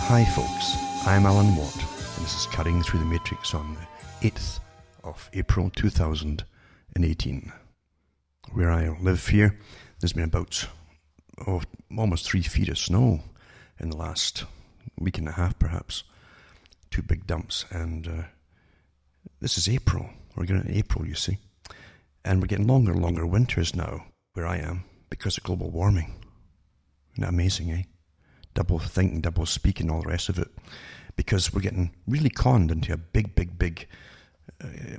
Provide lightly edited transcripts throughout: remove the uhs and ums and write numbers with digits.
Hi folks, I'm Alan Watt, and this is Cutting Through the Matrix on the 8th of April 2018. Where I live here, there's been about almost 3 feet of snow in the last week and a half perhaps. 2 big dumps, and this is April. We're getting April, you see. And we're getting longer and longer winters now, where I am, because of global warming. Isn't that amazing, eh? Double thinking, double speaking, all the rest of it. Because we're getting really conned into a big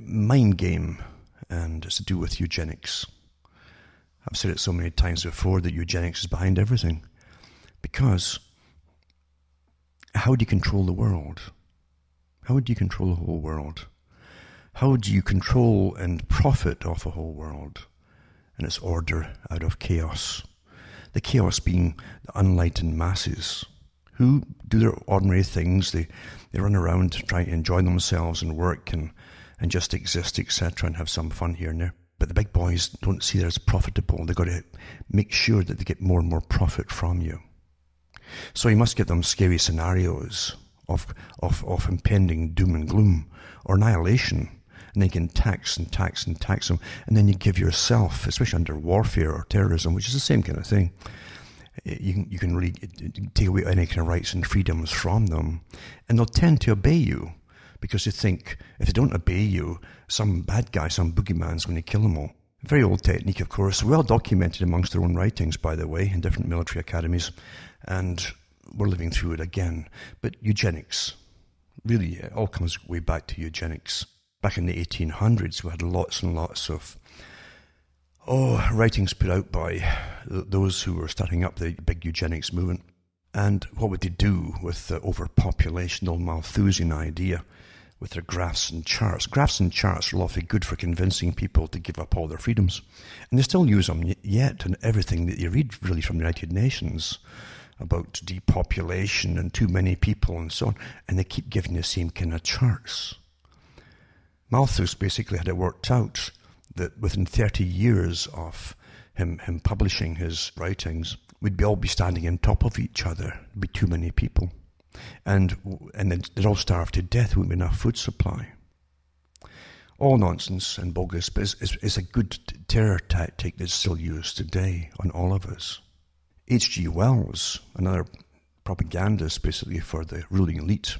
mind game, and it's to do with eugenics. I've said it so many times before that eugenics is behind everything. Because how do you control the world? How do you control the whole world? How do you control and profit off a whole world and its order out of chaos? The chaos being the unenlightened masses who do their ordinary things. They run around trying to enjoy themselves and work and just exist, etc., and have some fun here and there. But the big boys don't see that as profitable. They've got to make sure that they get more and more profit from you. So you must give them scary scenarios of impending doom and gloom or annihilation. And then you can tax them. And then you give yourself, especially under warfare or terrorism, which is the same kind of thing, you can really take away any kind of rights and freedoms from them. And they'll tend to obey you because they think if they don't obey you, some bad guy, some boogeyman's going to kill them all. Very old technique, of course, well documented amongst their own writings, by the way, in different military academies. And we're living through it again. But eugenics, really, it all comes way back to eugenics. Back in the 1800s, we had lots and lots of writings put out by those who were starting up the big eugenics movement. And what would they do with the overpopulation, old Malthusian idea, with their graphs and charts? Graphs and charts are awfully good for convincing people to give up all their freedoms. And they still use them yet in everything that you read, really, from the United Nations about depopulation and too many people and so on. And they keep giving the same kind of charts. Malthus basically had it worked out that within 30 years of him publishing his writings, we'd all be standing on top of each other. There'd be too many people. And then they'd all starve to death. There wouldn't be enough food supply. All nonsense and bogus, but it's a good terror tactic that's still used today on all of us. H.G. Wells, another propagandist basically for the ruling elite,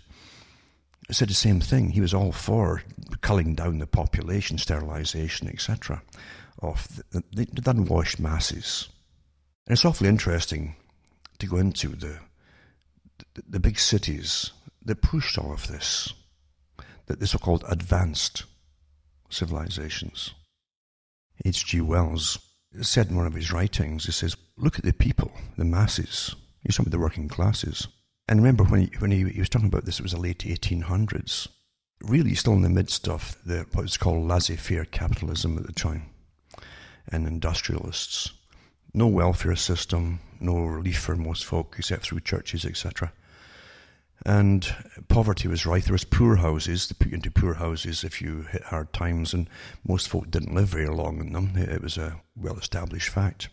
said the same thing. He was all for culling down the population, sterilization, etc., of the unwashed masses. And it's awfully interesting to go into the big cities that pushed all of this, the so-called advanced civilizations. H.G. Wells said in one of his writings, he says, look at the people, the masses. He's talking about the working classes. And remember, when he was talking about this, it was the late 1800s. Really still in the midst of what was called laissez-faire capitalism at the time, and industrialists. No welfare system, no relief for most folk except through churches, etc. And poverty was rife. There was poor houses. They put you into poor houses if you hit hard times, and most folk didn't live very long in them. It was a well-established fact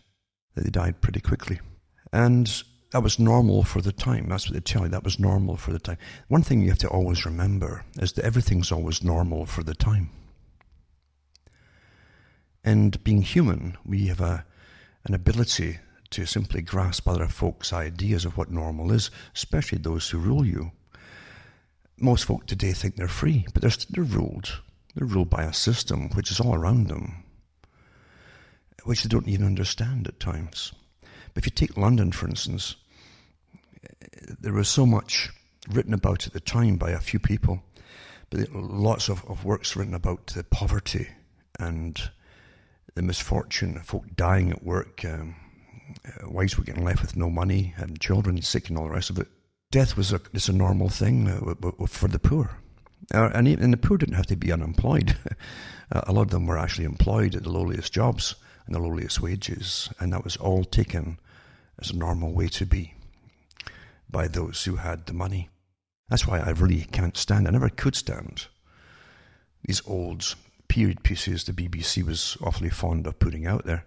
that they died pretty quickly. And that was normal for the time. That's what they tell you. That was normal for the time. One thing you have to always remember is that everything's always normal for the time. And being human, we have an ability to simply grasp other folks' ideas of what normal is, especially those who rule you. Most folk today think they're free, but they're ruled. They're ruled by a system which is all around them, which they don't even understand at times. But if you take London, for instance, there was so much written about at the time by a few people, but lots of works written about the poverty and the misfortune of folk dying at work, wives were getting left with no money, and children sick and all the rest of it. Death was a normal thing for the poor. And the poor didn't have to be unemployed. A lot of them were actually employed at the lowliest jobs and the lowliest wages, and that was all taken as a normal way to be by those who had the money. That's why I really can't stand, I never could stand, these old period pieces the BBC was awfully fond of putting out there.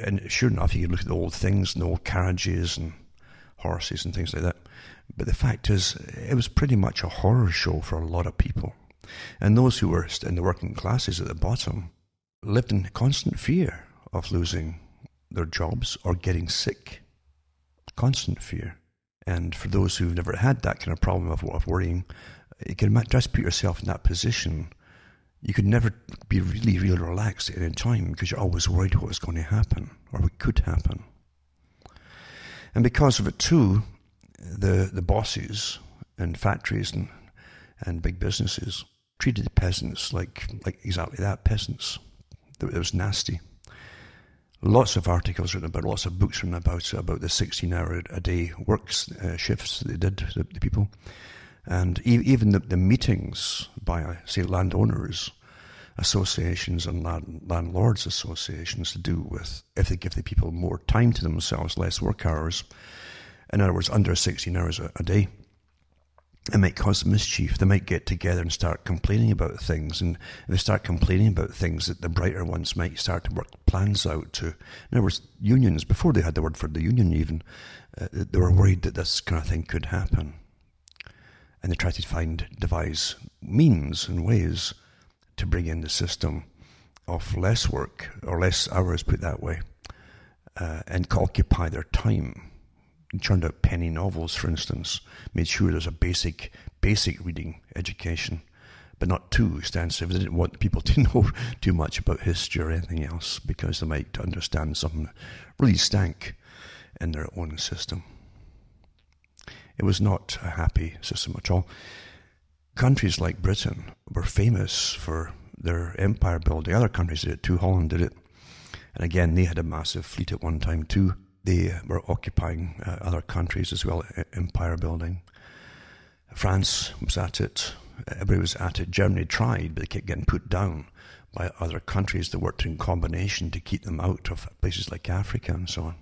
And sure enough, you could look at the old things and the old carriages and horses and things like that. But the fact is, it was pretty much a horror show for a lot of people. And those who were in the working classes at the bottom lived in constant fear of losing their jobs or getting sick. Constant fear. And for those who've never had that kind of problem of worrying, you can just put yourself in that position. You could never be really, really relaxed at any time because you're always worried what was going to happen or what could happen. And because of it too, the bosses in factories and big businesses treated the peasants like exactly that, peasants. It was nasty. Lots of articles written about, lots of books written about the 16-hour-a-day shifts that they did, the people. And even the meetings by, say, landowners associations and landlords associations to do with if they give the people more time to themselves, less work hours. In other words, under 16 hours a day. It might cause mischief. They might get together and start complaining about things. And if they start complaining about things, that the brighter ones might start to work plans out to... In other words, unions, before they had the word for the union even, they were worried that this kind of thing could happen. And they tried to devise means and ways to bring in the system of less work, or less hours, put it that way, and occupy their time. And churned out penny novels, for instance, made sure there's a basic reading education, but not too extensive. They didn't want people to know too much about history or anything else, because they might understand something that really stank in their own system. It was not a happy system at all. Countries like Britain were famous for their empire building. Other countries did it too. Holland did it. And again, they had a massive fleet at one time too. They were occupying other countries as well, empire building. France was at it. Everybody was at it. Germany tried, but they kept getting put down by other countries that worked in combination to keep them out of places like Africa and so on.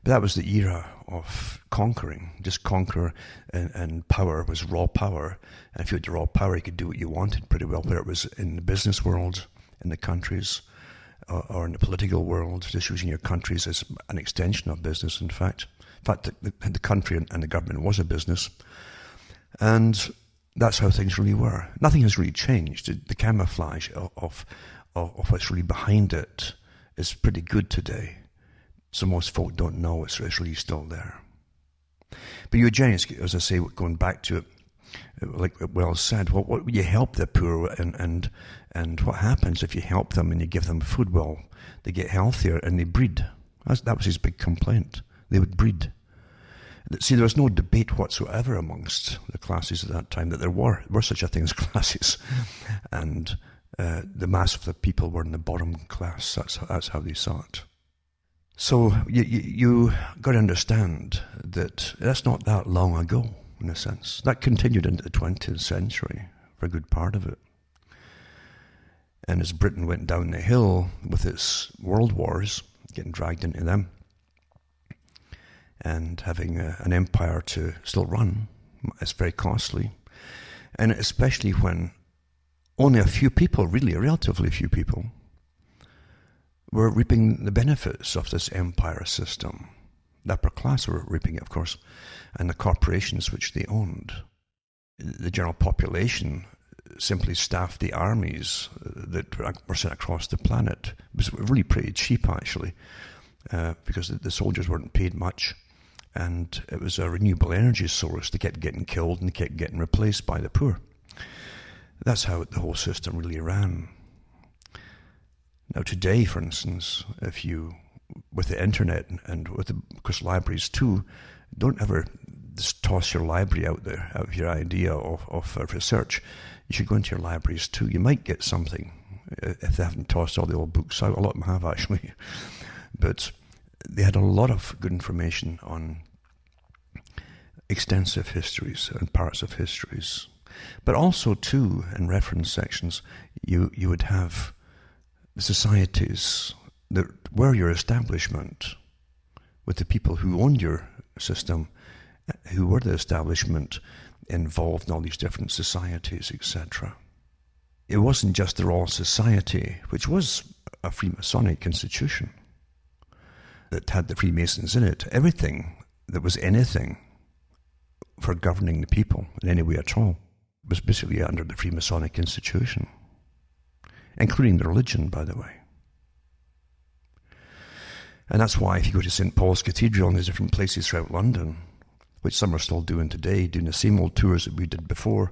But that was the era of conquering. Just conquer, and power was raw power. And if you had raw power, you could do what you wanted pretty well, whether it was in the business world, in the countries, or in the political world, just using your countries as an extension of business, in fact. In fact, the country and the government was a business. And that's how things really were. Nothing has really changed. The camouflage of what's really behind it is pretty good today. So most folk don't know it's really still there. But eugenics, as I say, going back to it, like Wells said, what you help the poor, and what happens if you help them and you give them food? Well, they get healthier and they breed. That was his big complaint. They would breed. See, there was no debate whatsoever amongst the classes at that time that there were such a thing as classes, and the mass of the people were in the bottom class. That's how they saw it. So you got to understand that that's not that long ago, in a sense. That continued into the 20th century for a good part of it. And as Britain went down the hill with its world wars, getting dragged into them, and having an empire to still run, it's very costly. And especially when only a few people, really relatively few people, were reaping the benefits of this empire system. The upper class were reaping it, of course, and the corporations which they owned. The general population simply staffed the armies that were sent across the planet. It was really pretty cheap, actually, because the soldiers weren't paid much, and it was a renewable energy source. They kept getting killed and they kept getting replaced by the poor. That's how the whole system really ran. Now today, for instance, if you, with the internet and with of course libraries too, don't ever just toss your library out there, out of your idea of research. You should go into your libraries too. You might get something if they haven't tossed all the old books out. A lot of them have, actually. But they had a lot of good information on extensive histories and parts of histories. But also too, in reference sections, you would have societies that were your establishment, with the people who owned your system, who were the establishment, involved in all these different societies, etc. It wasn't just the Royal Society, which was a Freemasonic institution that had the Freemasons in it. Everything that was anything for governing the people in any way at all was basically under the Freemasonic institution, including the religion, by the way. And that's why if you go to St. Paul's Cathedral and there's different places throughout London, which some are still doing today, doing the same old tours that we did before,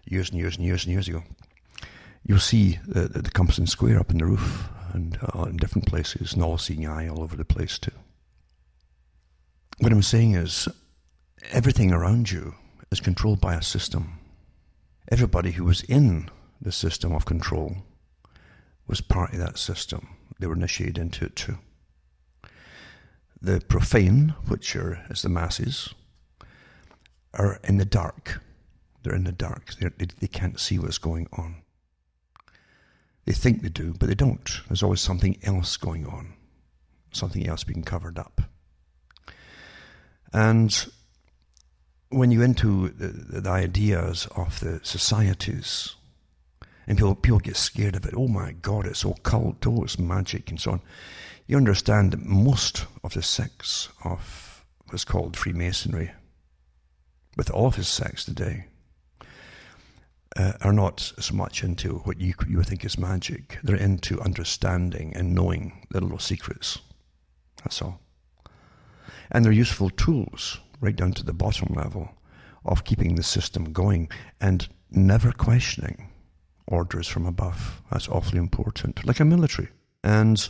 years and years and years and years ago, you'll see the Compson Square up in the roof and in different places, and all seeing eye all over the place too. What I'm saying is, everything around you is controlled by a system. Everybody who was in the system of control was part of that system. They were initiated into it too. The profane, which is the masses, are in the dark. They're in the dark. They can't see what's going on. They think they do, but they don't. There's always something else going on. Something else being covered up. And when you into the ideas of the societies, and people get scared of it, oh my God, it's occult, oh, it's magic, and so on. You understand that most of the sects of what's called Freemasonry, with all of his sects today, are not so much into what you think is magic. They're into understanding and knowing the little secrets. That's all. And they're useful tools, right down to the bottom level, of keeping the system going and never questioning orders from above. That's awfully important, like a military. And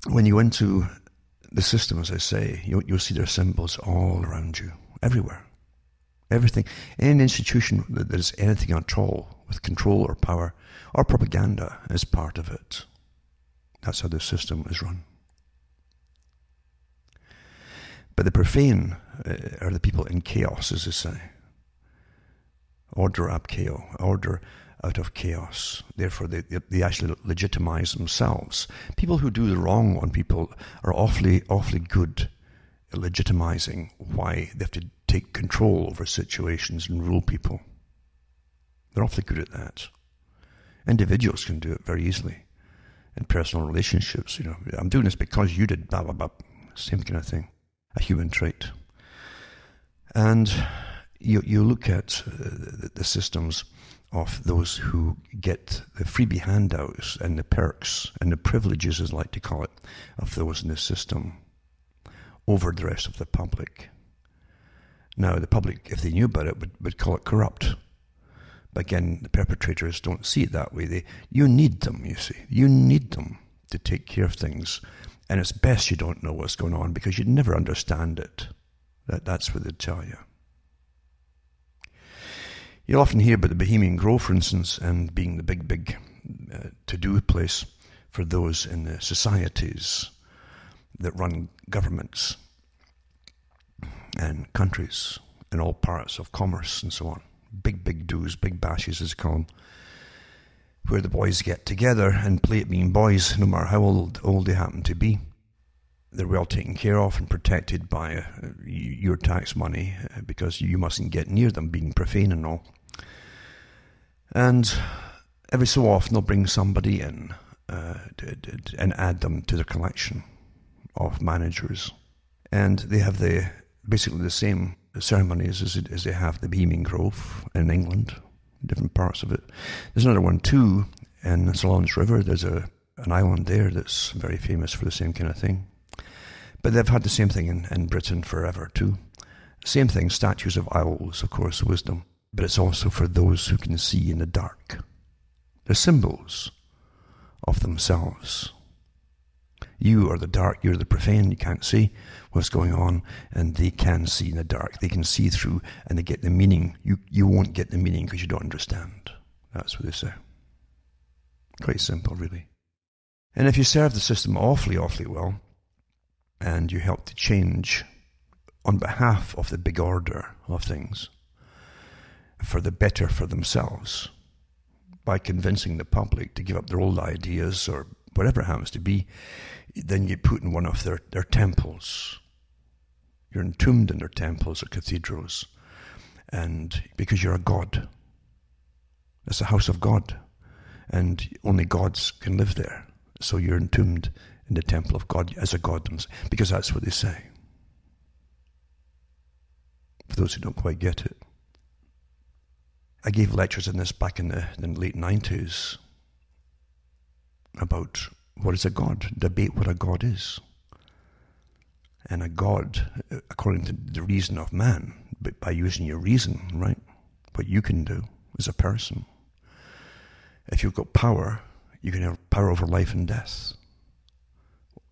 when you into the system, as I say, you'll see their symbols all around you, everywhere. Everything. Any institution that is anything at all with control or power or propaganda is part of it. That's how the system is run. But the profane are the people in chaos, as they say. Order ab chaos, order out of chaos. Therefore, they actually legitimize themselves. People who do the wrong on people are awfully good at legitimizing why they have to take control over situations and rule people. They're awfully good at that. Individuals can do it very easily in personal relationships. I'm doing this because you did blah, blah, blah. Same kind of thing. A human trait. And you look at the systems of those who get the freebie handouts and the perks and the privileges, as I like to call it, of those in the system over the rest of the public. Now, the public, if they knew about it, would call it corrupt. But again, the perpetrators don't see it that way. You need them, you see. You need them to take care of things. And it's best you don't know what's going on because you'd never understand it. That's what they tell you. You'll often hear about the Bohemian Grove, for instance, and being the big to-do place for those in the societies that run governments and countries in all parts of commerce and so on. Big do's, big bashes as they call them, where the boys get together and play at being boys, no matter how old they happen to be. They're well taken care of and protected by your tax money because you mustn't get near them, being profane and all. And every so often they'll bring somebody in and add them to the collection of managers. And they have basically the same ceremonies as they have the Bohemian Grove in England, different parts of it. There's another one too in the Solans River. There's an island there that's very famous for the same kind of thing. But they've had the same thing in Britain forever too. Same thing, statues of owls, of course, wisdom. But it's also for those who can see in the dark. They're symbols of themselves. You are the dark, you're the profane, you can't see what's going on, and they can see in the dark. They can see through, and they get the meaning. You won't get the meaning because you don't understand. That's what they say. Quite simple, really. And if you serve the system awfully well, and you help to change on behalf of the big order of things, for the better for themselves, by convincing the public to give up their old ideas or whatever it happens to be, then you put in one of their temples. You're entombed in their temples or cathedrals, and because you're a god. It's a house of God, and only gods can live there. So you're entombed in the temple of God as a god, because that's what they say. for those who don't quite get it. I gave lectures in this back in the late 90s about what is a God, debate what a God is. And a God, according to the reason of man, but by using your reason, right? What you can do as a person. If you've got power, you can have power over life and death.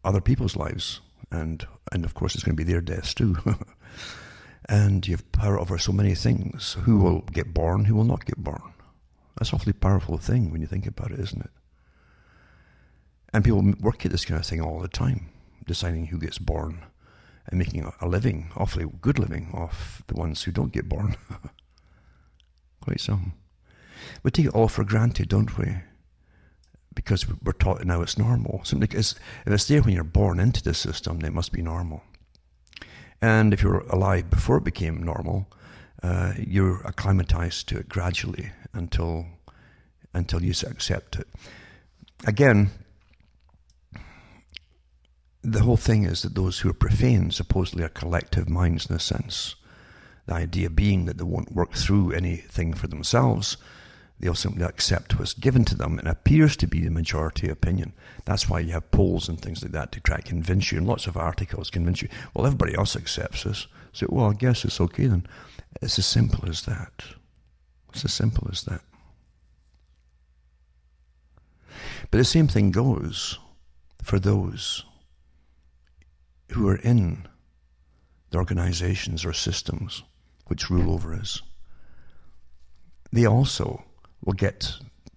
Other people's lives. And of course it's going to be their deaths too. And you have power over so many things. Who will get born, who will not get born. That's an awfully powerful thing when you think about it, isn't it? And people work at this kind of thing all the time, deciding who gets born and making a living, awfully good living, off the ones who don't get born. Quite some. We take it all for granted, don't we? Because we're taught now it's normal. Simply because if it's there when you're born into the system, then it must be normal. And if you're alive before it became normal, you're acclimatized to it gradually until you accept it. Again, the whole thing is that those who are profane supposedly are collective minds in a sense. The idea being that they won't work through anything for themselves. They'll simply accept what's given to them and appears to be the majority opinion. That's why you have polls and things like that to try to convince you, and lots of articles convince you, well, everybody else accepts this. So, well, I guess it's okay then. It's as simple as that. It's as simple as that. But the same thing goes for those who are in the organizations or systems which rule over us. They also will get,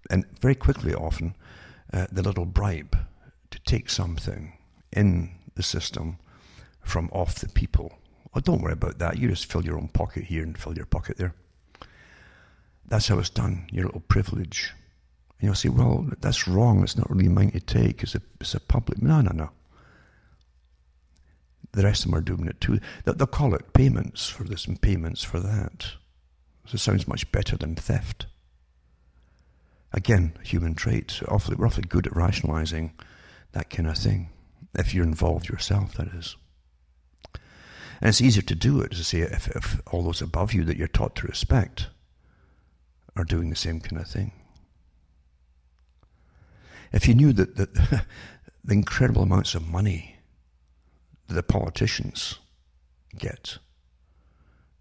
and very quickly often, the little bribe to take something in the system from off the people. Oh, don't worry about that. You just fill your own pocket here and fill your pocket there. That's how it's done, your little privilege. And you'll say, well, that's wrong. It's not really mine to take. It's a public. No. The rest of them are doing it too. They'll call it payments for this and payments for that. So it sounds much better than theft. Again, human trait. We're awfully good at rationalizing that kind of thing. If you're involved yourself, that is. And it's easier to do it, as I say, if all those above you that you're taught to respect are doing the same kind of thing. If you knew that the incredible amounts of money that the politicians get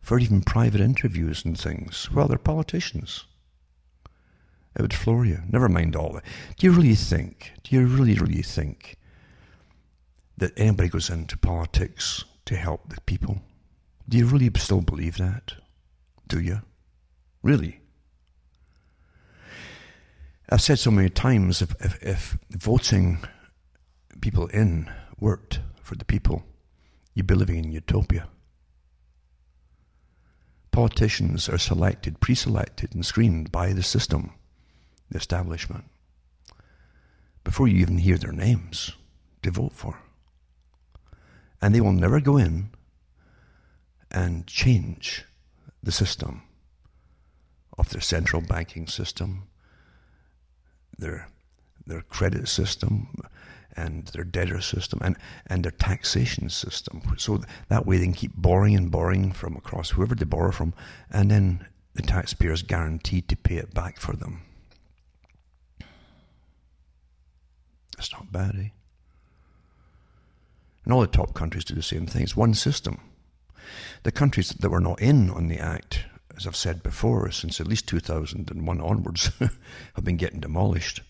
for even private interviews and things, well, they're politicians. It would floor you. Never mind all that. Do you really think that anybody goes into politics to help the people? Do you really still believe that? Do you? Really? I've said so many times, if voting people in worked for the people, you'd be living in utopia. Politicians are selected, pre-selected and screened by the system, the establishment, before you even hear their names to vote for. And they will never go in and change the system of their central banking system, their credit system, and their debtor system, and their taxation system. So that way they can keep borrowing and borrowing from across whoever they borrow from, and then the taxpayer is guaranteed to pay it back for them. That's not bad, eh? And all the top countries do the same thing. It's one system. The countries that were not in on the Act, as I've said before, since at least 2001 onwards, have been getting demolished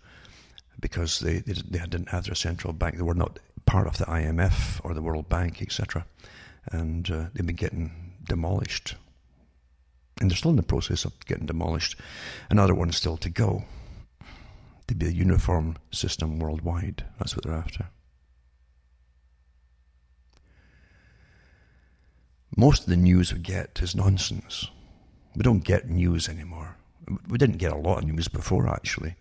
because they didn't have their central bank. They were not part of the IMF or the World Bank, etc. And they've been getting demolished. And they're still in the process of getting demolished. Another one still to go. To be a uniform system worldwide. That's what they're after. Most of the news we get is nonsense. We don't get news anymore. We didn't get a lot of news before, actually.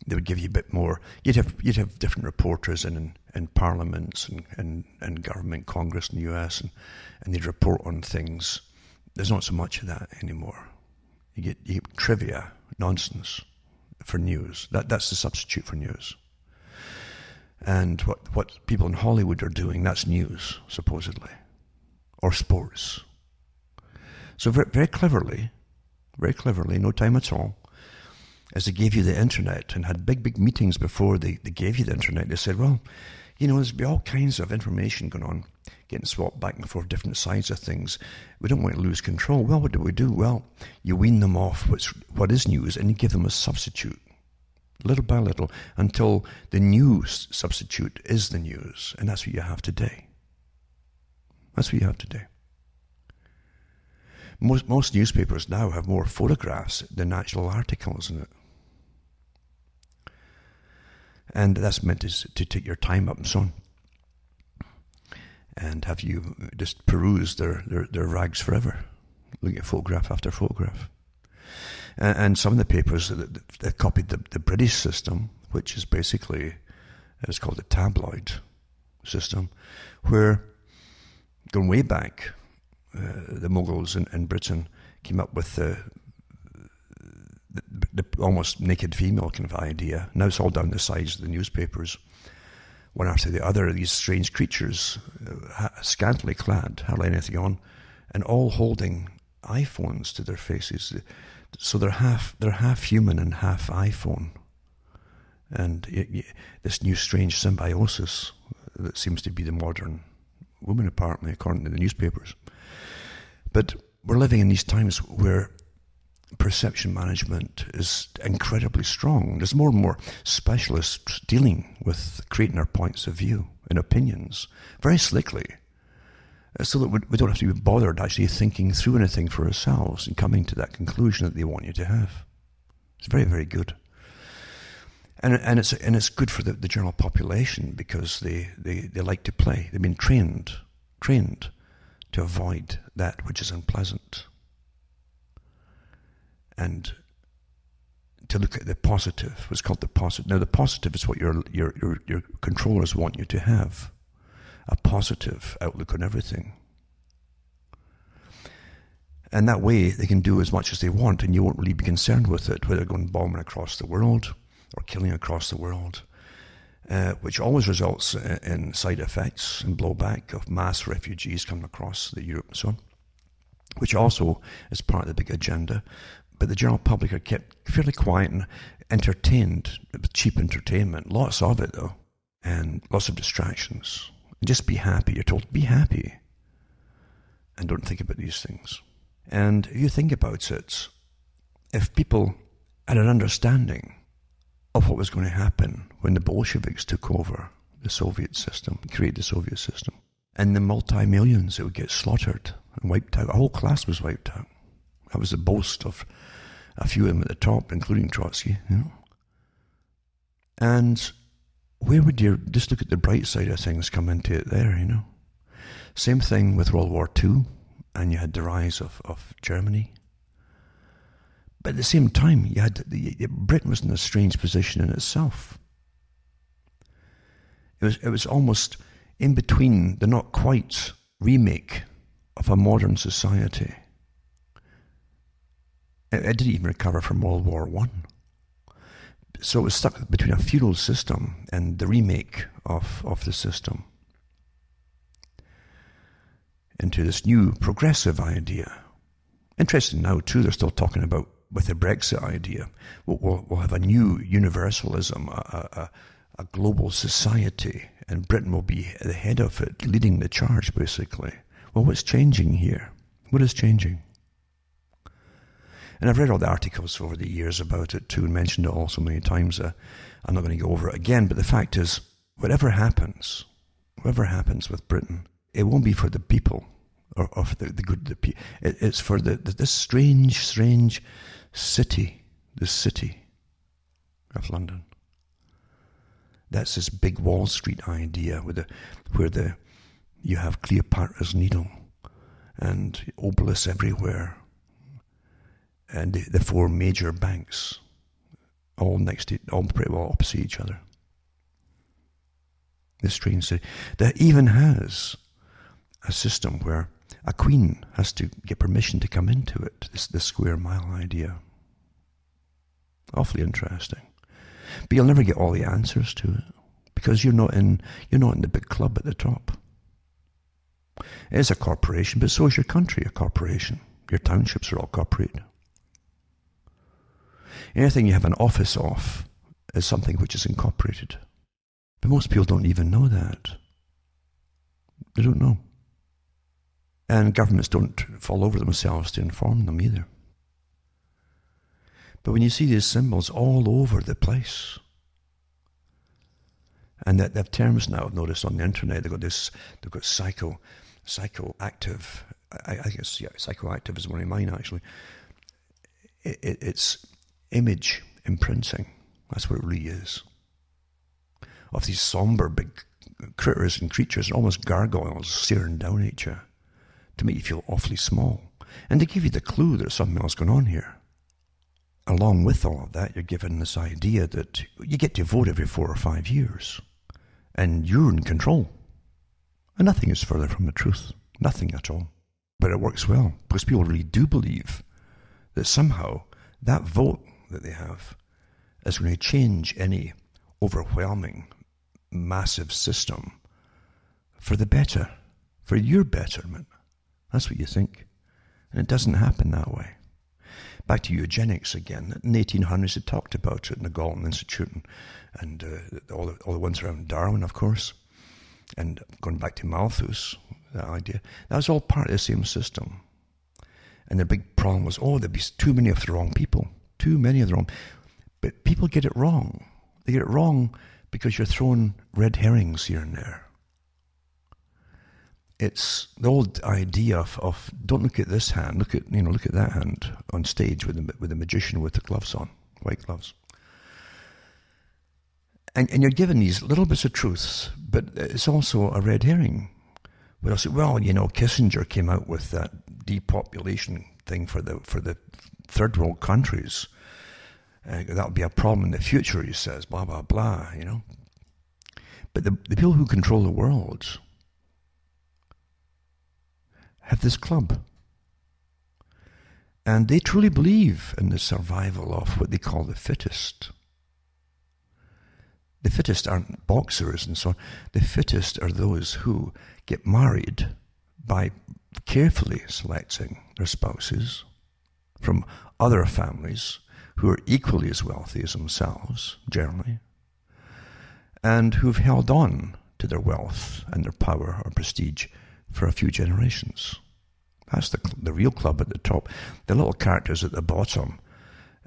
They would give you a bit more. You'd have different reporters in parliaments and government, Congress in the US, and they'd report on things. There's not so much of that anymore. You get trivia, nonsense for news. That's the substitute for news. And what people in Hollywood are doing, that's news, supposedly. Or sports. So very cleverly, no time at all, as they gave you the internet and had big meetings before they gave you the internet, they said, well, there's be all kinds of information going on, getting swapped back and forth, different sides of things. We don't want to lose control. Well, what do? Well, you wean them off what is news and you give them a substitute, little by little, until the news substitute is the news. And that's what you have today. Most newspapers now have more photographs than actual articles in it. And that's meant to take your time up and so on. And have you just peruse their rags forever, looking at photograph after photograph. And some of the papers that copied the British system, which is basically, it's called the tabloid system, where going way back, the Mughals in Britain came up with the almost naked female kind of idea. Now it's all down the sides of the newspapers, one after the other, these strange creatures, scantily clad, hardly anything on, and all holding iPhones to their faces. So they're half human and half iPhone. And this new strange symbiosis that seems to be the modern woman, apparently, according to the newspapers. But we're living in these times where perception management is incredibly strong. There's more and more specialists dealing with creating our points of view and opinions very slickly, so that we don't have to be bothered actually thinking through anything for ourselves and coming to that conclusion that they want you to have. It's very, very good. And it's good for the general population because they like to play. They've been trained to avoid that which is unpleasant, and to look at the positive. What's called the positive. Now, the positive is what your controllers want you to have, a positive outlook on everything. And that way, they can do as much as they want, and you won't really be concerned with it, whether going bombing across the world or killing across the world, which always results in side effects and blowback of mass refugees coming across Europe and so on, which also is part of the big agenda. But the general public are kept fairly quiet and entertained with cheap entertainment, lots of it though, and lots of distractions. And just be happy. You're told, be happy, and don't think about these things. And if you think about it, if people had an understanding of what was going to happen when the Bolsheviks took over the Soviet system, created the Soviet system, and the multi-millions that would get slaughtered and wiped out, a whole class was wiped out. That was the boast of a few of them at the top, including Trotsky, And where would you, just look at the bright side of things, come into it there, Same thing with World War II, and you had the rise of Germany. But at the same time, you had Britain was in a strange position in itself. It was almost in between the not quite remake of a modern society. It didn't even recover from World War I. So it was stuck between a feudal system and the remake of the system into this new progressive idea. Interesting now, too, they're still talking about, with the Brexit idea, we'll have a new universalism, a global society, and Britain will be at the head of it, leading the charge, basically. Well, what's changing here? What is changing? And I've read all the articles over the years about it too, and mentioned it all so many times. I'm not going to go over it again, but the fact is, whatever happens with Britain, it won't be for the people, or for the good of the people. It's for this strange city, the city of London. That's this big Wall Street idea where you have Cleopatra's Needle and obelisks everywhere, and the four major banks, all pretty well opposite each other. This strange city that even has a system where a queen has to get permission to come into it. The square mile idea. Awfully interesting. But you'll never get all the answers to it because you're not in the big club at the top. It is a corporation, but so is your country a corporation. Your townships are all corporate. Anything you have an office of is something which is incorporated. But most people don't even know that. They don't know. And governments don't fall over themselves to inform them either. But when you see these symbols all over the place, and that they have terms now I've noticed on the internet, they've got psychoactive, I guess, yeah, psychoactive is one of mine actually. It's image imprinting. That's what it really is. Of these somber big critters and creatures, almost gargoyles staring down at you to make you feel awfully small. And to give you the clue that there's something else going on here. Along with all of that, you're given this idea that you get to vote every 4 or 5 years. And you're in control. And nothing is further from the truth. Nothing at all. But it works well, because people really do believe that somehow that vote that they have is going to change any overwhelming, massive system for the better, for your betterment. That's what you think. And it doesn't happen that way. Back to eugenics again. In the 1800s, they talked about it in the Galton Institute and all the ones around Darwin, of course. And going back to Malthus, that idea. That was all part of the same system. And their big problem was, there'd be too many of the wrong people. Too many of the wrong. But people get it wrong. They get it wrong because you're throwing red herrings here and there. It's the old idea of don't look at this hand, look at that hand on stage with the magician with the gloves on, white gloves. And you're given these little bits of truths, but it's also a red herring. But I'll say, Kissinger came out with that depopulation thing for the third world countries. That'll be a problem in the future, he says, blah, blah, blah, But the people who control the world have this club. And they truly believe in the survival of what they call the fittest. The fittest aren't boxers and so on. The fittest are those who get married by carefully selecting their spouses from other families who are equally as wealthy as themselves, generally, and who've held on to their wealth and their power or prestige for a few generations. That's the real club at the top. The little characters at the bottom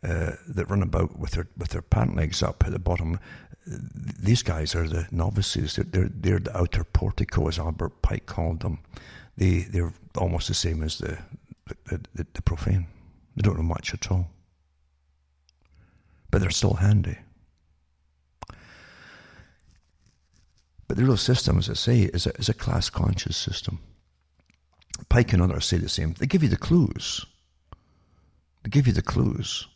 that run about with their pant legs up at the bottom, these guys are the novices. They're the outer portico, as Albert Pike called them. They're almost the same as the profane. They don't know much at all. But they're still handy. But the real system, as I say, is a class-conscious system. Pike and others say the same. They give you the clues. They give you the clues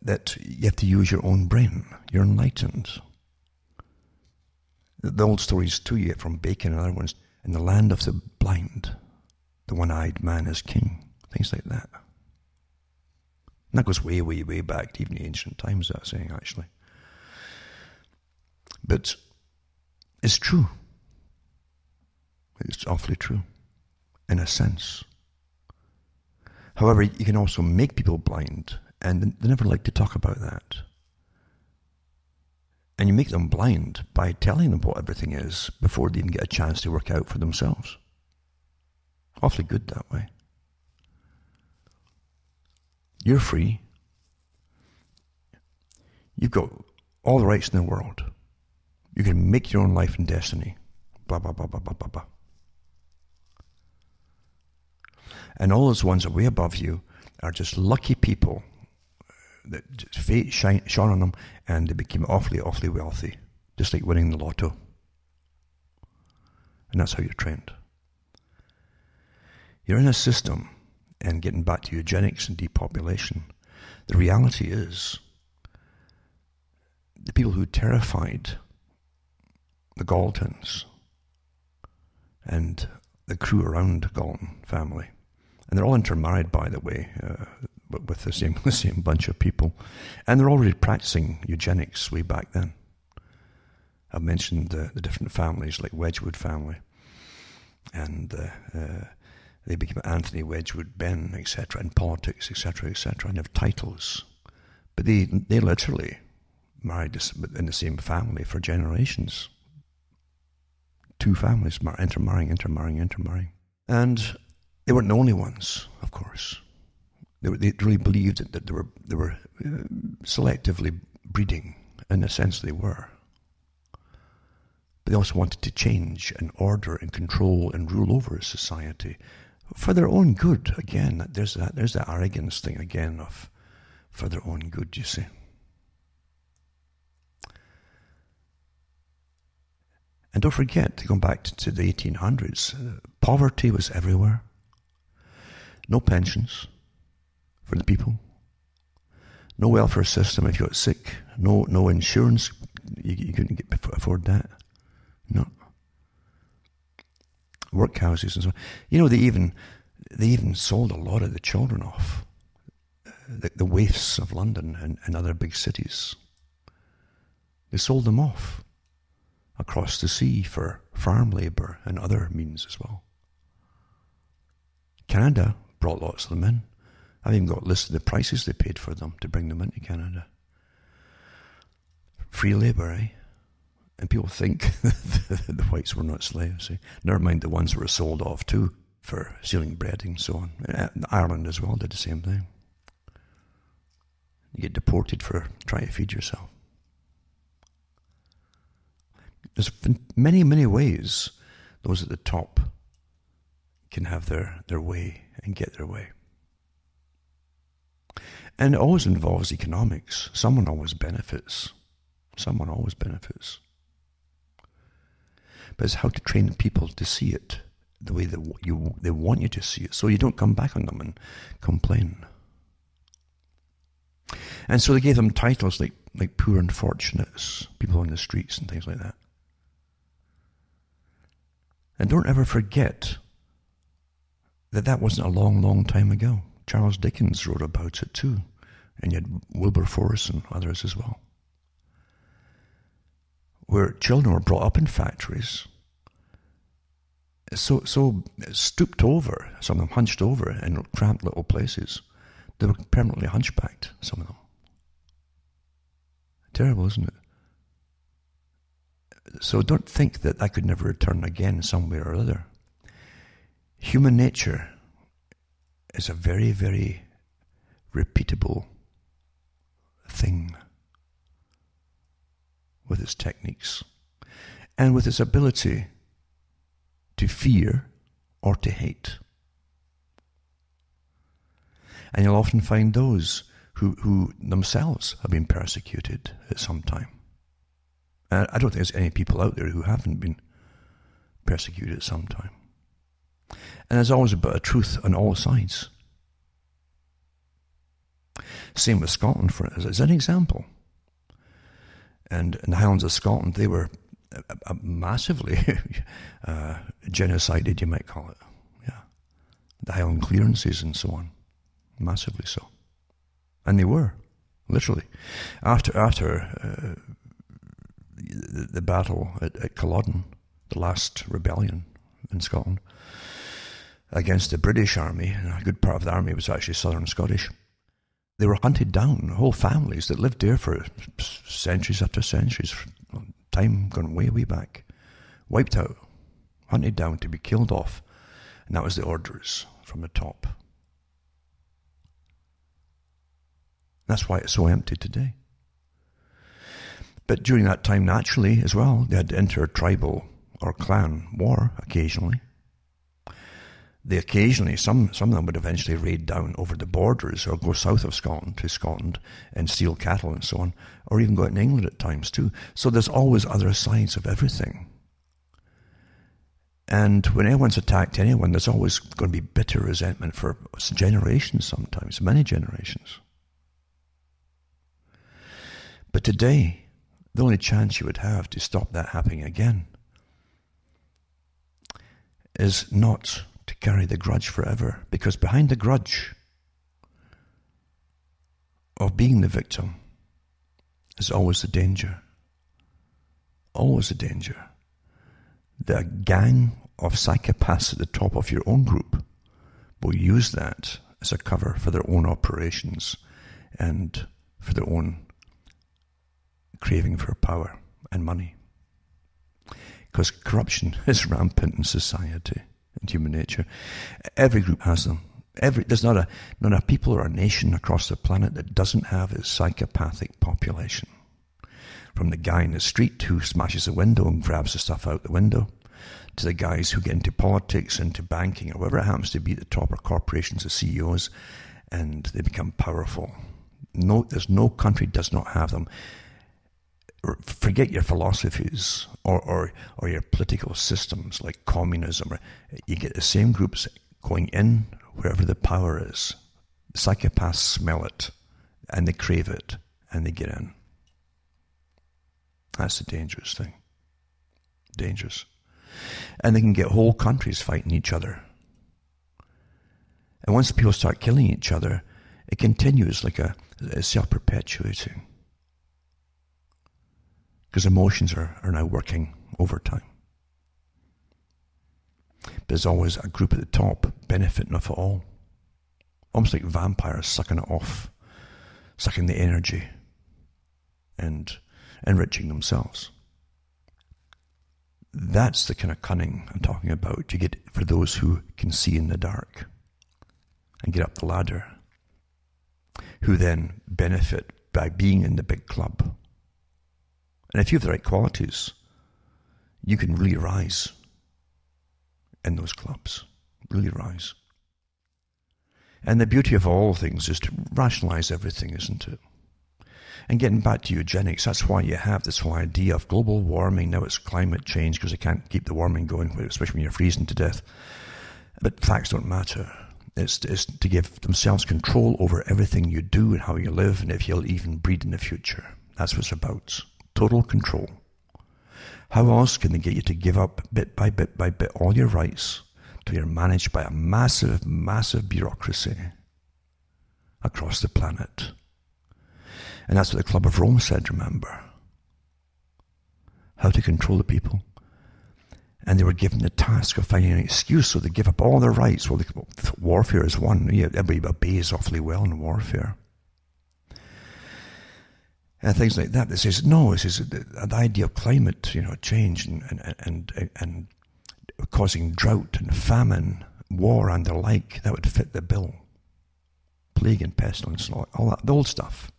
that you have to use your own brain. You're enlightened. The old stories too you get from Bacon and other ones. In the land of the blind, the one-eyed man is king. Things like that. And that goes way, way, way back to even the ancient times, that saying, actually. But it's true. It's awfully true, in a sense. However, you can also make people blind, and they never like to talk about that. And you make them blind by telling them what everything is before they even get a chance to work out for themselves. Awfully good that way. You're free. You've got all the rights in the world. You can make your own life and destiny. Blah, blah, blah, blah, blah, blah, blah. And all those ones that are way above you are just lucky people that fate shone on them and they became awfully, awfully wealthy. Just like winning the lotto. And that's how you're trained. You're in a system, and getting back to eugenics and depopulation, the reality is the people who terrified the Galtons and the crew around Galton family, and they're all intermarried, by the way, but with the same bunch of people, and they're already practicing eugenics way back then. I've mentioned the different families, like Wedgwood family, and They became Anthony Wedgwood Ben, etc., in politics, etc., and have titles. But they literally married in the same family for generations. Two families intermarrying. And they weren't the only ones, of course. They really believed that they were selectively breeding. In a sense, they were. But they also wanted to change and order and control and rule over society for their own good. Again, there's that arrogance thing again of for their own good, you see. And don't forget, going back to the 1800s, poverty was everywhere. No pensions for the people. No welfare system if you got sick. No insurance. You couldn't afford that. No. Workhouses and so on. You know, they even sold a lot of the children off. The waifs of London and other big cities. They sold them off across the sea for farm labour and other means as well. Canada brought lots of them in. I've even got listed the prices they paid for them to bring them into Canada. Free labour, eh? And people think the whites were not slaves. Eh? Never mind the ones who were sold off too for stealing bread and so on. And Ireland as well did the same thing. You get deported for trying to feed yourself. There's many, many ways those at the top can have their way and get their way. And it always involves economics. Someone always benefits. But it's how to train people to see it the way that they want you to see it, so you don't come back on them and complain. And so they gave them titles like poor unfortunates, people on the streets and things like that. And don't ever forget that wasn't a long, long time ago. Charles Dickens wrote about it too. And you had Wilberforce and others as well. Where children were brought up in factories, so stooped over, some of them hunched over in cramped little places. They were permanently hunchbacked, some of them. Terrible, isn't it? So don't think that could never return again some way or other. Human nature is a very, very repeatable thing with its techniques and with its ability to fear or to hate. And you'll often find those who themselves have been persecuted at some time. And I don't think there's any people out there who haven't been persecuted at some time. And there's always a bit of truth on all sides. Same with Scotland, as an example. And in the Highlands of Scotland, they were massively genocided, you might call it. Yeah, the Highland clearances and so on, massively so. And they were, literally. After the battle at Culloden, the last rebellion in Scotland, against the British army, and a good part of the army was actually Southern Scottish, they were hunted down, whole families that lived there for centuries after centuries, time gone way, way back, wiped out, hunted down to be killed off, and that was the orders from the top. That's why it's so empty today. But during that time, naturally, as well, they had intertribal or clan war occasionally. They occasionally, some of them would eventually raid down over the borders or go south of Scotland to Scotland and steal cattle and so on, or even go out in England at times too. So there's always other sides of everything. And when anyone's attacked anyone, there's always going to be bitter resentment for generations sometimes, many generations. But today, the only chance you would have to stop that happening again is not to carry the grudge forever, because behind the grudge of being the victim is always the danger. Always the danger. The gang of psychopaths at the top of your own group will use that as a cover for their own operations and for their own craving for power and money. Because corruption is rampant in society and human nature. Every group has them. There's not a people or a nation across the planet that doesn't have its psychopathic population. From the guy in the street who smashes a window and grabs the stuff out the window, to the guys who get into politics, into banking, or whatever it happens to be at the top, or corporations, the CEOs, and they become powerful. There's no country does not have them. Forget your philosophies or your political systems like communism. You get the same groups going in wherever the power is. The psychopaths smell it, and they crave it, and they get in. That's the dangerous thing. Dangerous. And they can get whole countries fighting each other. And once people start killing each other, it continues like a self-perpetuating. Because emotions are now working overtime. But there's always a group at the top benefiting off it all. Almost like vampires sucking it off, sucking the energy and enriching themselves. That's the kind of cunning I'm talking about. You get for those who can see in the dark and get up the ladder, who then benefit by being in the big club. And if you have the right qualities, you can really rise in those clubs. Really rise. And the beauty of all things is to rationalize everything, isn't it? And getting back to eugenics, that's why you have this whole idea of global warming. Now it's climate change because they can't keep the warming going, especially when you're freezing to death. But facts don't matter. It's to give themselves control over everything you do and how you live and if you'll even breed in the future. That's what it's about. Total control. How else can they get you to give up bit by bit by bit all your rights till you're managed by a massive, massive bureaucracy across the planet? And that's what the Club of Rome said, remember. How to control the people. And they were given the task of finding an excuse, so they give up all their rights. Well, warfare is one. Everybody obeys awfully well in warfare. And things like that. They says, no, this is the idea of climate, change and causing drought and famine, war and the like, that would fit the bill. Plague and pestilence and all that, the old stuff.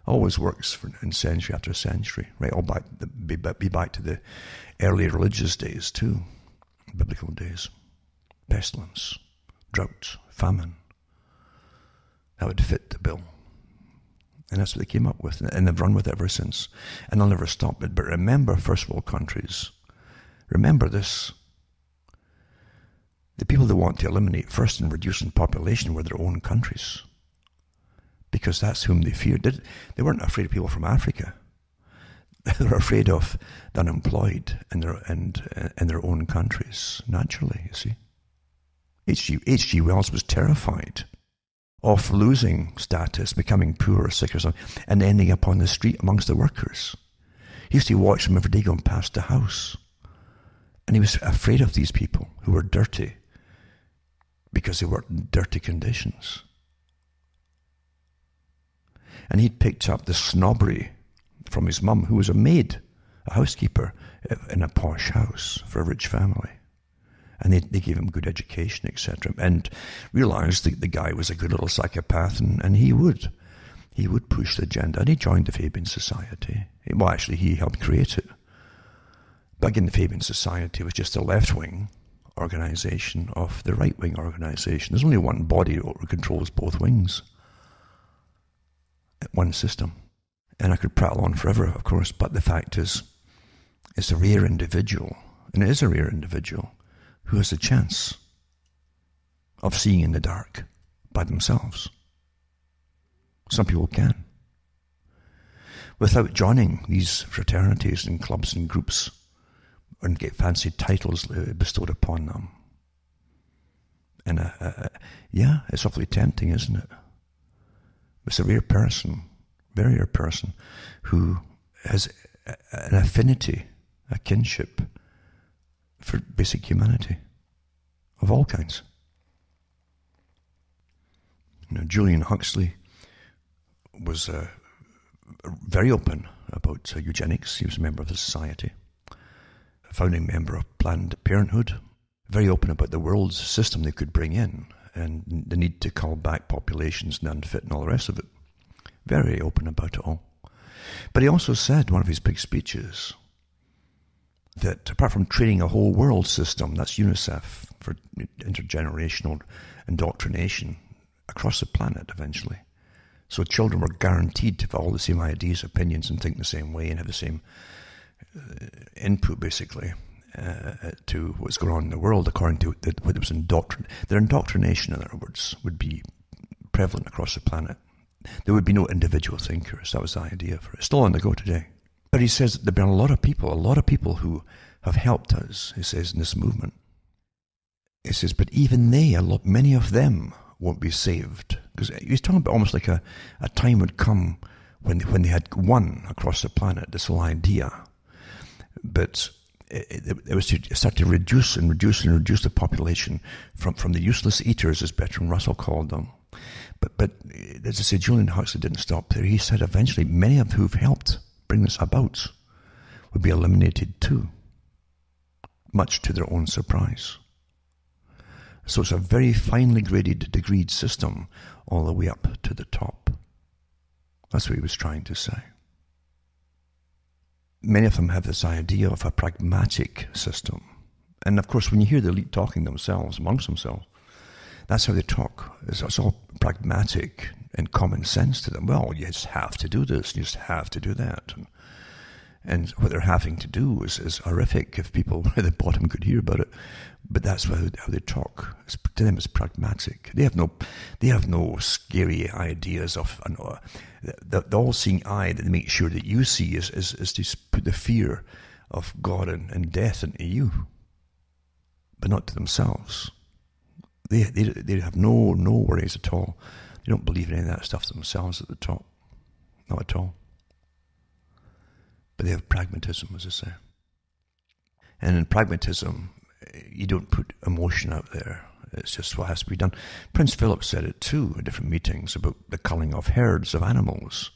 Always works in century after century, right? All be back to the early religious days too, biblical days. Pestilence, drought, famine. That would fit the bill. And that's what they came up with, and they've run with it ever since. And they'll never stop it. But remember, first world countries, remember this. The people they want to eliminate first and reduce in population were their own countries. Because that's whom they feared. They weren't afraid of people from Africa. They were afraid of the unemployed in their own countries, naturally, you see. H.G. Wells was terrified of losing status, becoming poor or sick or something, and ending up on the street amongst the workers. He used to watch them every day going past the house. And he was afraid of these people who were dirty because they worked in dirty conditions. And he'd picked up the snobbery from his mum, who was a maid, a housekeeper in a posh house for a rich family. And they gave him good education, etc. And realized the guy was a good little psychopath, and he would push the agenda. And he joined the Fabian Society. Well, actually, he helped create it. But again, the Fabian Society was just a left-wing organization of the right-wing organization. There's only one body that controls both wings. One system. And I could prattle on forever, of course, but the fact is, it's a rare individual, and it is a rare individual, who has a chance of seeing in the dark by themselves. Some people can. Without joining these fraternities and clubs and groups and get fancy titles bestowed upon them. And it's awfully tempting, isn't it? It's a rare person, very rare person, who has an affinity, a kinship for basic humanity of all kinds. Julian Huxley was very open about eugenics. He was a member of the Society, a founding member of Planned Parenthood, very open about the world's system they could bring in and the need to call back populations and unfit and all the rest of it. Very open about it all. But he also said in one of his big speeches that apart from training a whole world system, that's UNICEF, for intergenerational indoctrination across the planet eventually, so children were guaranteed to have all the same ideas, opinions, and think the same way and have the same input, basically, to what's going on in the world, according to what was their indoctrination, in other words, would be prevalent across the planet. There would be no individual thinkers. That was the idea for it. It's still on the go today. But he says that there have been a lot of people who have helped us, he says, in this movement. He says, but even many of them won't be saved. Because he's talking about almost like a time would come when they had won across the planet, this whole idea. But it was to start to reduce the population from the useless eaters, as Bertrand Russell called them. But as I say, Julian Huxley didn't stop there. He said eventually many of who've helped bring this about would be eliminated too, much to their own surprise. So it's a very finely degreed system all the way up to the top. That's what he was trying to say. Many of them have this idea of a pragmatic system. And of course, when you hear the elite talking themselves, amongst themselves, that's how they talk. It's all pragmatic and common sense to them. Well, you just have to do this, you just have to do that. And what they're having to do is horrific if people at the bottom could hear about it. But that's how they talk. To them, it's pragmatic. They have no scary ideas of the all-seeing eye that they make sure that you see is to put the fear of God and death into you, but not to themselves. They have no worries at all. They don't believe in any of that stuff themselves at the top. Not at all. But they have pragmatism, as I say. And in pragmatism, you don't put emotion out there. It's just what has to be done. Prince Philip said it too in different meetings about the culling of herds of animals.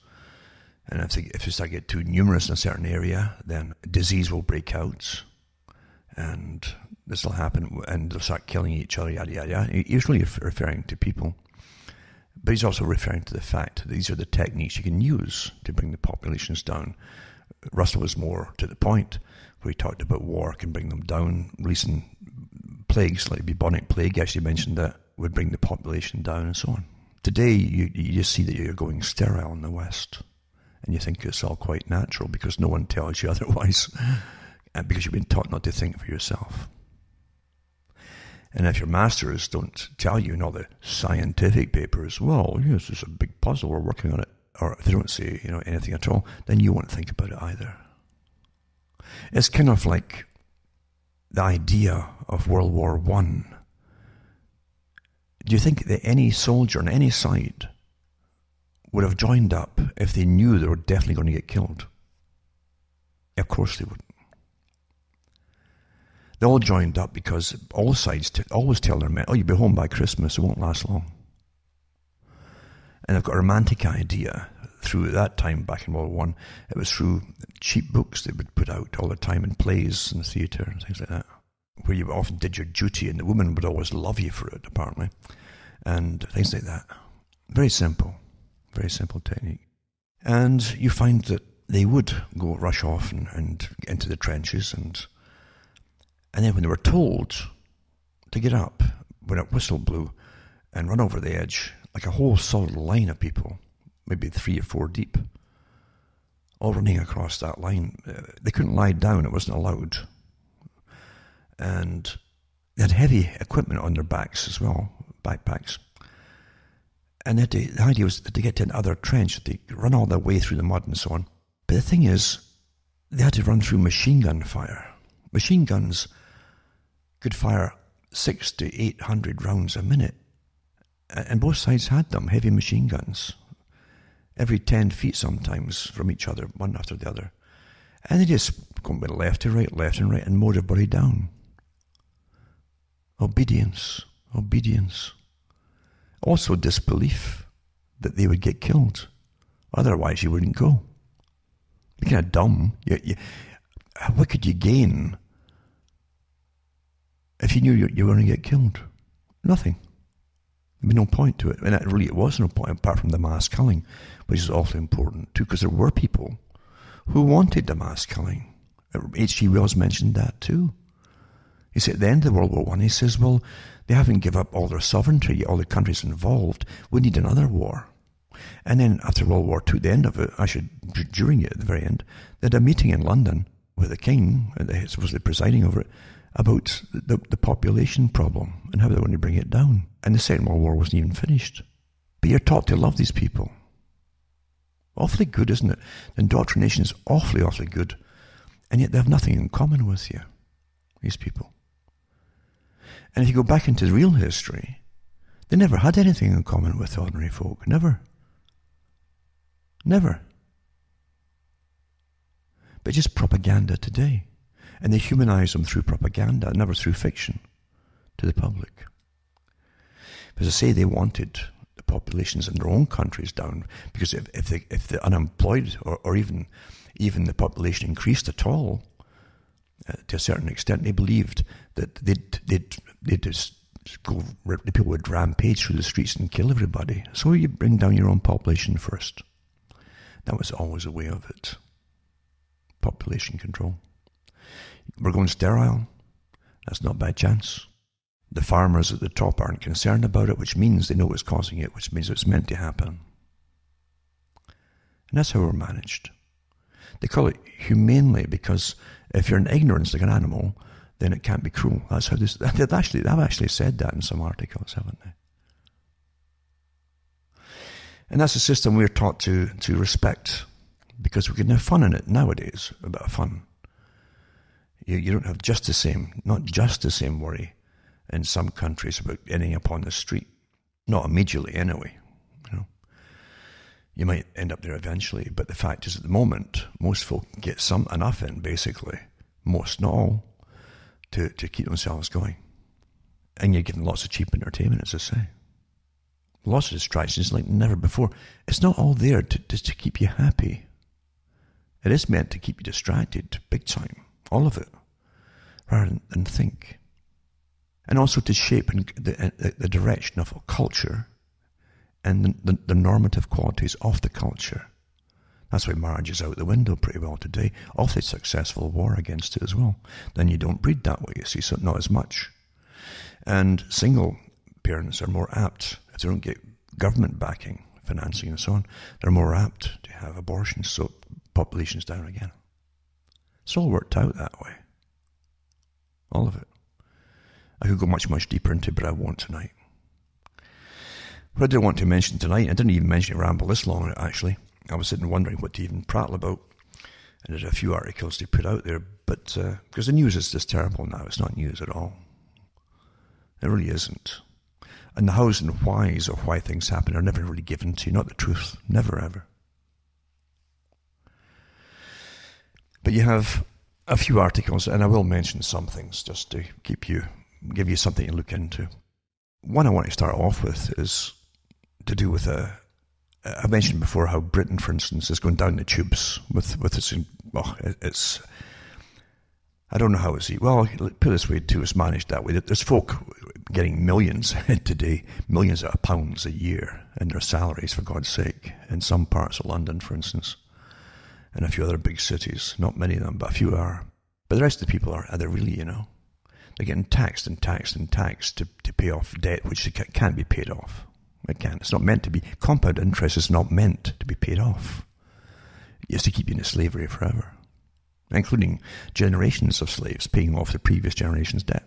And if you start to get too numerous in a certain area, then disease will break out. And this will happen, and they'll start killing each other, yada, yada, yada. He's really referring to people. But he's also referring to the fact that these are the techniques you can use to bring the populations down. Russell was more to the point, where he talked about war can bring them down, releasing plagues like bubonic plague, he actually mentioned that would bring the population down and so on. Today, you just see that you're going sterile in the West, and you think it's all quite natural because no one tells you otherwise, and because you've been taught not to think for yourself. And if your masters don't tell you in all the scientific papers, well, yes, it's a big puzzle, we're working on it, or if they don't say anything at all, then you won't think about it either. It's kind of like the idea of World War I. Do you think that any soldier on any side would have joined up if they knew they were definitely going to get killed? Of course they wouldn't. They all joined up because all sides always tell their men, you'll be home by Christmas, it won't last long. And they've got a romantic idea through that time back in World War I. It was through cheap books they would put out all the time in plays and theatre and things like that, where you often did your duty and the woman would always love you for it, apparently, and things like that. Very simple technique. And you find that they would rush off and get into the trenches, and then when they were told to get up, when a whistle blew and run over the edge, like a whole solid line of people, maybe 3 or 4 deep, all running across that line. They couldn't lie down, it wasn't allowed. And they had heavy equipment on their backs as well, backpacks. And the idea was that to get to another trench, they run all their way through the mud and so on. But the thing is, they had to run through machine gun fire. Machine guns could fire 600 to 800 rounds a minute. And both sides had them, heavy machine guns, every 10 feet sometimes from each other, one after the other. And they just go from left to right, left and right, and mow everybody down. Obedience. Also disbelief that they would get killed. Otherwise you wouldn't go. You're kind of dumb. What could you gain if you knew you were going to get killed? Nothing. There'd be no point to it. And it was no point apart from the mass killing, which is awfully important too, because there were people who wanted the mass killing. H.G. Wells mentioned that too. He said at the end of World War I, he says, well, they haven't given up all their sovereignty, all the countries involved. We need another war. And then after World War II, the end of it, during it at the very end, they had a meeting in London with the king, supposedly presiding over it, about the population problem and how they were going to bring it down. And the Second World War wasn't even finished. But you're taught to love these people. Awfully good, isn't it? The indoctrination is awfully, awfully good. And yet they have nothing in common with you, these people. And if you go back into real history, they never had anything in common with ordinary folk. Never. Never. But just propaganda today. And they humanize them through propaganda, never through fiction, to the public. As I say, they wanted the populations in their own countries down, because if the unemployed or even the population increased at all, to a certain extent, they believed that they'd just go, the people would rampage through the streets and kill everybody. So you bring down your own population first. That was always a way of it. Population control. We're going sterile. That's not by chance. The farmers at the top aren't concerned about it, which means they know what's causing it, which means it's meant to happen. And that's how we're managed. They call it humanely because if you're in ignorance like an animal, then it can't be cruel. That's how this. They've actually said that in some articles, haven't they? And that's a system we're taught to respect, because we can have fun in it nowadays. A bit of fun. You don't have not just the same worry in some countries about ending up on the street. Not immediately, anyway. You might end up there eventually, but the fact is, at the moment, most folk get enough in, basically, most, not all, to keep themselves going. And you're given lots of cheap entertainment, as I say. Lots of distractions like never before. It's not all there to keep you happy. It is meant to keep you distracted, big time, all of it, rather than think. And also to shape the direction of a culture and the normative qualities of the culture. That's why marriage is out the window pretty well today. Awfully successful war against it as well. Then you don't breed that way, you see, so not as much. And single parents are more apt, if they don't get government backing, financing and so on, they're more apt to have abortions, so population's down again. It's all worked out that way. All of it. I could go much, much deeper into it, but I won't tonight. What I did want to mention tonight, I didn't even mention it ramble this long, actually. I was sitting wondering what to even prattle about. And there's a few articles to put out there, but because the news is just terrible now. It's not news at all. It really isn't. And the hows and whys of why things happen are never really given to you, not the truth. Never, ever. But you have a few articles, and I will mention some things just to give you something to look into. One I want to start off with is to do with I mentioned before how Britain, for instance, is going down the tubes with its I don't know how it's, well, put it this way too, it's managed that way. There's folk getting millions today, millions of pounds a year in their salaries, for God's sake, in some parts of London, for instance, and a few other big cities. Not many of them, but a few are. But the rest of the people are they really, they're getting taxed and taxed and taxed to pay off debt, which can't be paid off. It can't. It's not meant to be. Compound interest is not meant to be paid off. It's to keep you in slavery forever, including generations of slaves paying off the previous generation's debt.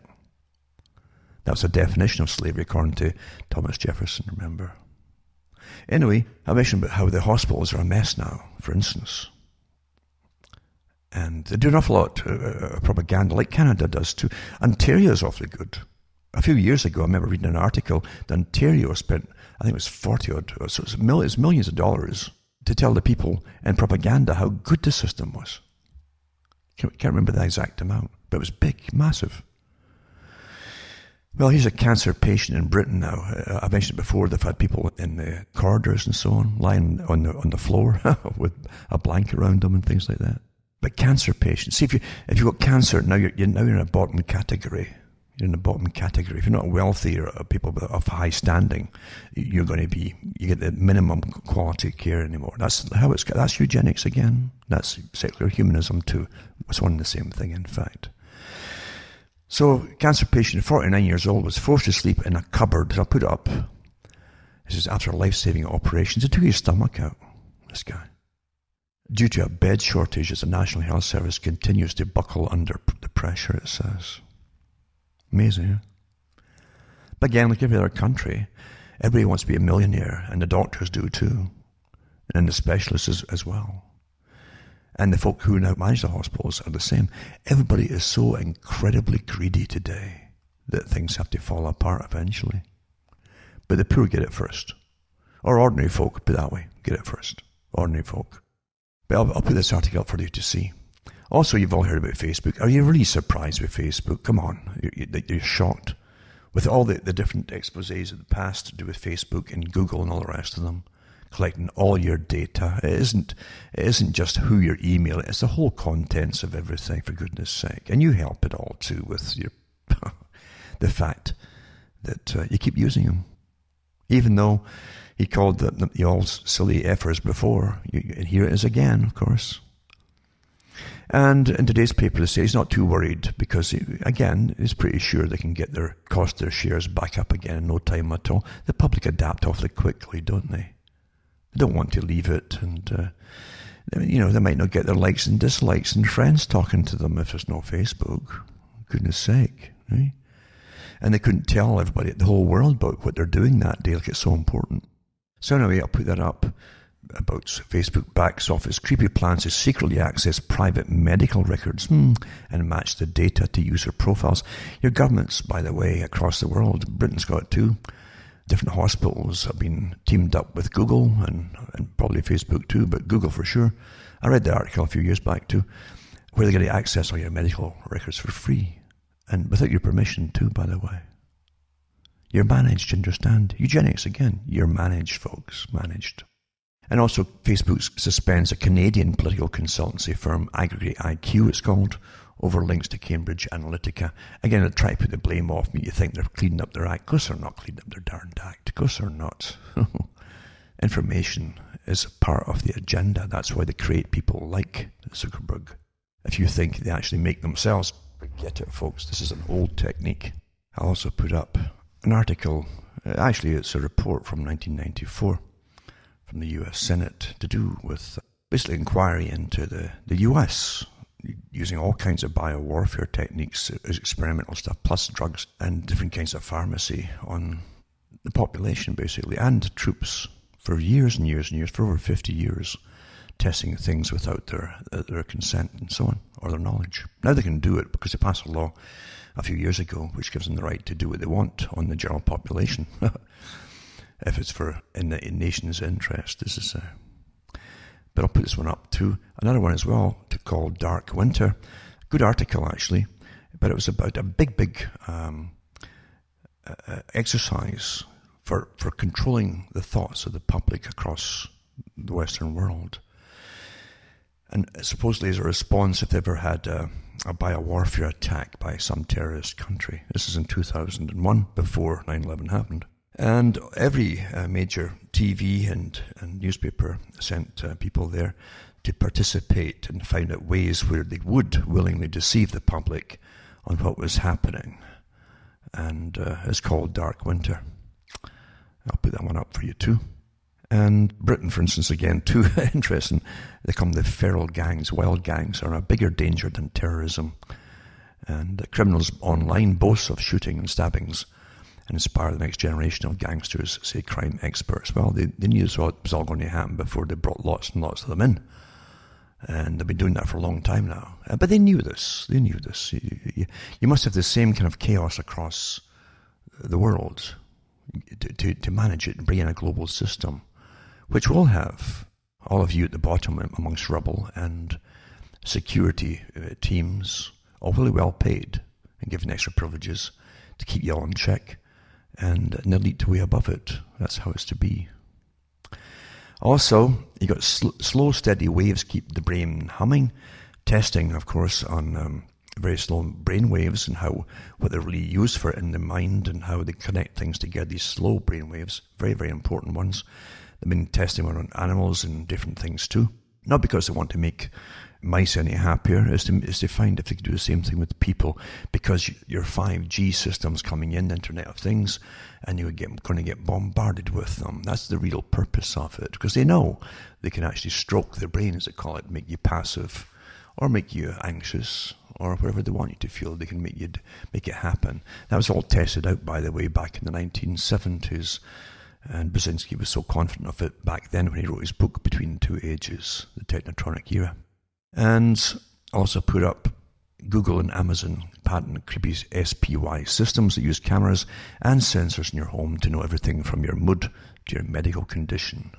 That's the definition of slavery according to Thomas Jefferson, remember. Anyway, I mentioned about how the hospitals are a mess now, for instance. And they do an awful lot of propaganda, like Canada does too. Ontario is awfully good. A few years ago, I remember reading an article that Ontario spent, I think it was 40 odd, so it's millions of dollars to tell the people in propaganda how good the system was. Can't remember the exact amount, but it was big, massive. Well, he's a cancer patient in Britain now. I mentioned before they've had people in the corridors and so on, lying on the floor with a blanket around them and things like that. But cancer patients, see, if you've got cancer, now you're in a bottom category. You're in the bottom category. If you're not wealthy or people of high standing, you get the minimum quality care anymore. That's eugenics again. That's secular humanism too. It's one and the same thing, in fact. So, cancer patient, 49 years old, was forced to sleep in a cupboard. I'll put it up. This is after life-saving operations. It took his stomach out, this guy. Due to a bed shortage, as the National Health Service continues to buckle under the pressure, it says. Amazing, yeah? But again, like every other country, everybody wants to be a millionaire, and the doctors do too, and the specialists as well. And the folk who now manage the hospitals are the same. Everybody is so incredibly greedy today that things have to fall apart eventually. But the poor get it first. Or ordinary folk, put it that way, get it first. Ordinary folk. But I'll put this article up for you to see. Also, you've all heard about Facebook. Are you really surprised with Facebook? Come on, you're shocked. With all the different exposés of the past to do with Facebook and Google and all the rest of them, collecting all your data. It isn't just who you're emailing, it's the whole contents of everything, for goodness sake. And you help it all too with your the fact that you keep using them. Even though he called the all silly effers before, and here it is again, of course. And in today's paper, they say he's not too worried because, again, he's pretty sure they can get their shares back up again in no time at all. The public adapt awfully quickly, don't they? They don't want to leave it, and they might not get their likes and dislikes and friends talking to them if there's no Facebook. Goodness sake, right? And they couldn't tell everybody, the whole world, about what they're doing that day, like it's so important. So anyway, I'll put that up about Facebook backs off its creepy plans to secretly access private medical records and match the data to user profiles. Your governments, by the way, across the world, Britain's got it too. Different hospitals have been teamed up with Google and probably Facebook too, but Google for sure. I read the article a few years back too, where they get to access all your medical records for free and without your permission too, by the way. You're managed, understand? Eugenics again. You're managed, folks, managed. And also, Facebook suspends a Canadian political consultancy firm, Aggregate IQ it's called, over links to Cambridge Analytica. Again, they try to put the blame off me. You think they're cleaning up their act. Of course they're not cleaning up their darned act. Of course they're not. Information is part of the agenda. That's why they create people like Zuckerberg. If you think they actually make themselves, forget it, folks. This is an old technique. I'll also put up an article. Actually, it's a report from 1994 from the US Senate to do with basically inquiry into the US using all kinds of biowarfare techniques, experimental stuff, plus drugs and different kinds of pharmacy on the population, basically, and troops for years and years and years, for over 50 years, testing things without their consent and so on, or their knowledge. Now they can do it because they passed a law a few years ago which gives them the right to do what they want on the general population. If it's in the nation's interest, this is but I'll put this one up too. Another one as well to call Dark Winter. Good article actually, but it was about a big exercise for controlling the thoughts of the public across the Western world. And supposedly as a response, if they ever had a biowarfare attack by some terrorist country. This is in 2001, before 9/11 happened. And every major TV and newspaper sent people there to participate and find out ways where they would willingly deceive the public on what was happening. And it's called Dark Winter. I'll put that one up for you too. And Britain, for instance, again, too interesting. They call them the feral gangs, wild gangs, are a bigger danger than terrorism. And the criminals online boast of shooting and stabbings and inspire the next generation of gangsters, say crime experts. Well, they knew this was all going to happen before they brought lots and lots of them in. And they've been doing that for a long time now. But they knew this. They knew this. You must have the same kind of chaos across the world to manage it and bring in a global system, which will have all of you at the bottom amongst rubble and security teams, all really well paid and given extra privileges to keep you all in check, and an elite way above it. That's how it's to be. Also, you got slow, steady waves keep the brain humming. Testing, of course, on very slow brain waves and what they're really used for in the mind and how they connect things together. These slow brain waves, very, very important ones. They've been testing them on animals and different things too. Not because they want to make mice any happier, is to find if they can do the same thing with people, because your 5G system's coming in, Internet of Things, and you're going to get bombarded with them. That's the real purpose of it, because they know they can actually stroke the brain, as they call it, make you passive, or make you anxious, or whatever they want you to feel. They can make it happen. That was all tested out, by the way, back in the 1970s. And Brzezinski was so confident of it back then when he wrote his book Between Two Ages, the Technotronic Era. And also put up Google and Amazon patent creepy SPY systems that use cameras and sensors in your home to know everything from your mood to your medical condition.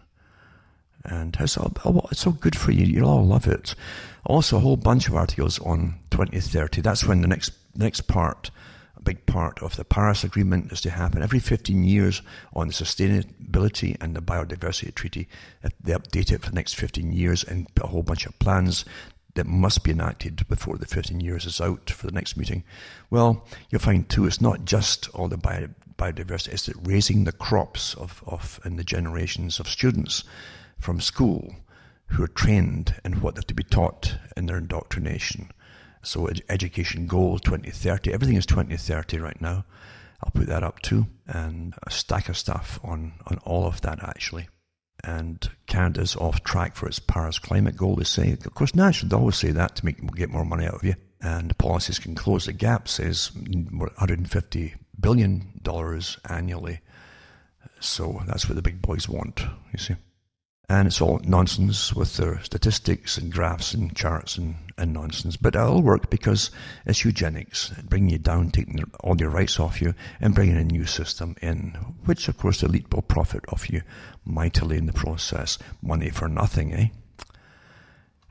And it's so good for you. You'll all love it. Also, a whole bunch of articles on 2030. That's when the next part, a big part of the Paris Agreement is to happen. Every 15 years on the sustainability and the biodiversity treaty, they update it for the next 15 years and put a whole bunch of plans that must be enacted before the 15 years is out for the next meeting. Well, you'll find too, it's not just all the biodiversity, it's raising the crops and the generations of students from school who are trained in what they have to be taught in their indoctrination. So education goal 2030, everything is 2030 right now. I'll put that up too, and a stack of stuff on all of that actually. And Canada's off track for its Paris climate goal, they say. Of course, naturally, they always say that to get more money out of you. And policies can close the gap, says $150 billion annually. So that's what the big boys want, you see. And it's all nonsense with their statistics and graphs and charts and nonsense. But it'll work because it's eugenics, bringing you down, taking all your rights off you, and bringing a new system in, which, of course, the elite will profit off you mightily in the process. Money for nothing, eh?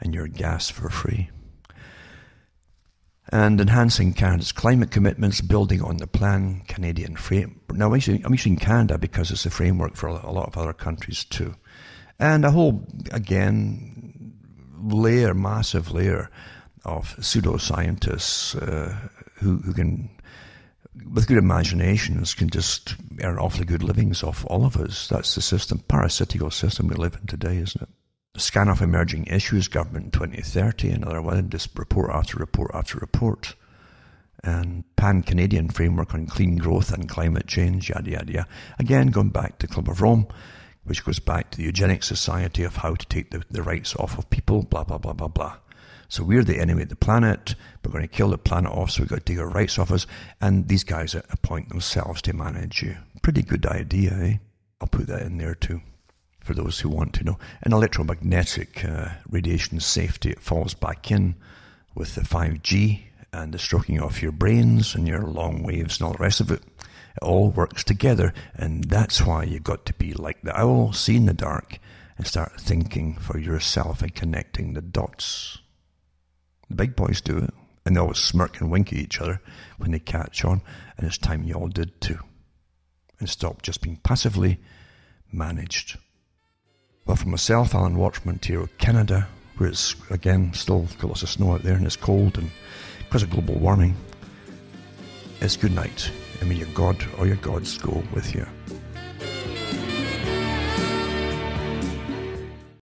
And your gas for free. And enhancing Canada's climate commitments, building on the Plan Canadian framework. Now, I'm using Canada because it's a framework for a lot of other countries too. And a whole, again, massive layer of pseudoscientists who can, with good imaginations, can just earn awfully good livings off all of us. That's the system, parasitical system we live in today, isn't it? Scan off emerging issues, government in 2030, another one, just report after report after report. And Pan-Canadian framework on clean growth and climate change, yada, yada, yada. Again, going back to Club of Rome, which goes back to the eugenic society of how to take the rights off of people, blah, blah, blah, blah, blah. So we're the enemy of the planet. We're going to kill the planet off, so we've got to take our rights off us. And these guys appoint themselves to manage you. Pretty good idea, eh? I'll put that in there too, for those who want to know. And electromagnetic radiation safety, it falls back in with the 5G and the stroking off your brains and your long waves and all the rest of it. It all works together, and that's why you've got to be like the owl, see in the dark, and start thinking for yourself and connecting the dots. The big boys do it, and they always smirk and wink at each other when they catch on, and it's time you all did too. And stop just being passively managed. Well, for myself, Alan Watchman, Ontario, Canada, where it's, again, still got lots of snow out there, and it's cold, and because of global warming, it's good night. And may your God or your gods go with you.